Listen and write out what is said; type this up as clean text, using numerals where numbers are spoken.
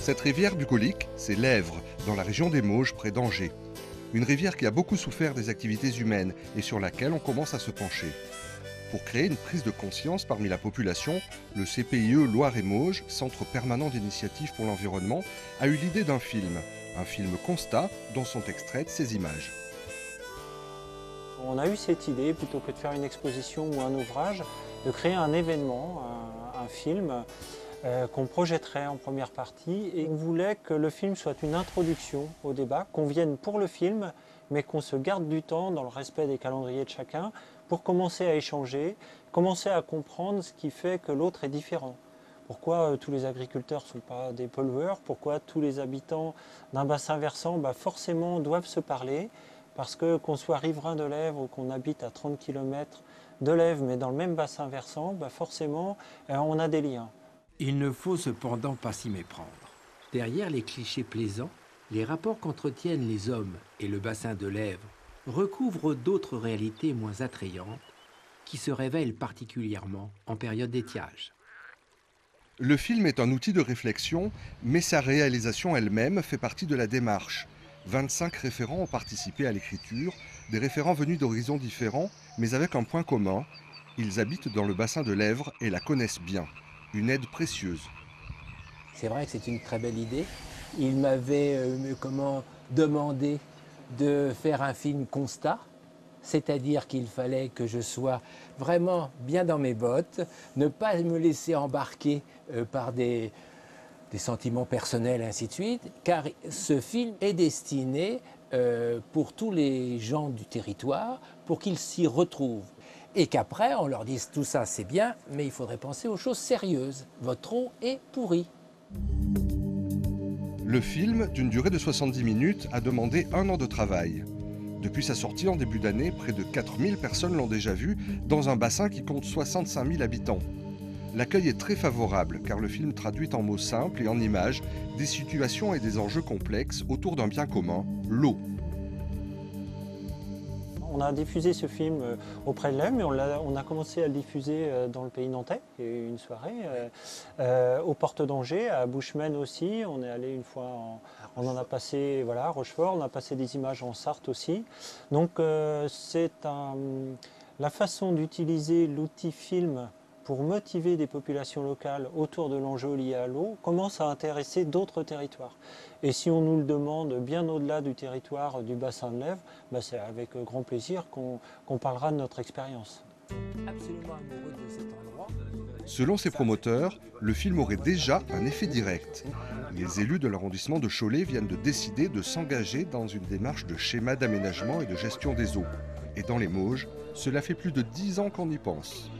Cette rivière bucolique, c'est l'Èvre, dans la région des Mauges, près d'Angers. Une rivière qui a beaucoup souffert des activités humaines et sur laquelle on commence à se pencher. Pour créer une prise de conscience parmi la population, le CPIE Loire et Mauges, Centre permanent d'initiative pour l'environnement, a eu l'idée d'un film constat dont sont extraites ces images. On a eu cette idée, plutôt que de faire une exposition ou un ouvrage, de créer un événement, un film qu'on projetterait en première partie. Et on voulait que le film soit une introduction au débat, qu'on vienne pour le film, mais qu'on se garde du temps dans le respect des calendriers de chacun pour commencer à échanger, commencer à comprendre ce qui fait que l'autre est différent. Pourquoi tous les agriculteurs ne sont pas des pollueurs? Pourquoi tous les habitants d'un bassin versant forcément doivent se parler? Parce que qu'on soit riverain de l'Èvre ou qu'on habite à 30 km de l'Èvre, mais dans le même bassin versant, forcément, on a des liens. Il ne faut cependant pas s'y méprendre. Derrière les clichés plaisants, les rapports qu'entretiennent les hommes et le bassin de l'Èvre recouvrent d'autres réalités moins attrayantes qui se révèlent particulièrement en période d'étiage. Le film est un outil de réflexion, mais sa réalisation elle-même fait partie de la démarche. 25 référents ont participé à l'écriture, des référents venus d'horizons différents, mais avec un point commun. Ils habitent dans le bassin de l'Èvre et la connaissent bien. Une aide précieuse. C'est vrai que c'est une très belle idée. Il m'avait demandé de faire un film constat, c'est-à-dire qu'il fallait que je sois vraiment bien dans mes bottes, ne pas me laisser embarquer par des sentiments personnels, ainsi de suite, car ce film est destiné pour tous les gens du territoire, pour qu'ils s'y retrouvent. Et qu'après, on leur dise tout ça c'est bien, mais il faudrait penser aux choses sérieuses. Votre eau est pourrie. Le film, d'une durée de 70 minutes, a demandé 1 an de travail. Depuis sa sortie en début d'année, près de 4000 personnes l'ont déjà vu, dans un bassin qui compte 65 000 habitants. L'accueil est très favorable, car le film traduit en mots simples et en images des situations et des enjeux complexes autour d'un bien commun, l'eau. On a diffusé ce film auprès de l'Èvre, mais on a commencé à le diffuser dans le pays nantais. Il y a eu une soirée aux Portes d'Angers, à Bushman aussi. On est allé une fois, on en a passé à Rochefort, on a passé des images en Sarthe aussi. Donc c'est la façon d'utiliser l'outil film pour motiver des populations locales autour de l'enjeu lié à l'eau, commence à intéresser d'autres territoires. Et si on nous le demande bien au-delà du territoire du bassin de l'Èvre, c'est avec grand plaisir qu'on parlera de notre expérience. Absolument amoureux de cet endroit. Selon ses promoteurs, le film aurait déjà un effet direct. Les élus de l'arrondissement de Cholet viennent de décider de s'engager dans une démarche de schéma d'aménagement et de gestion des eaux. Et dans les Mauges, cela fait plus de 10 ans qu'on y pense.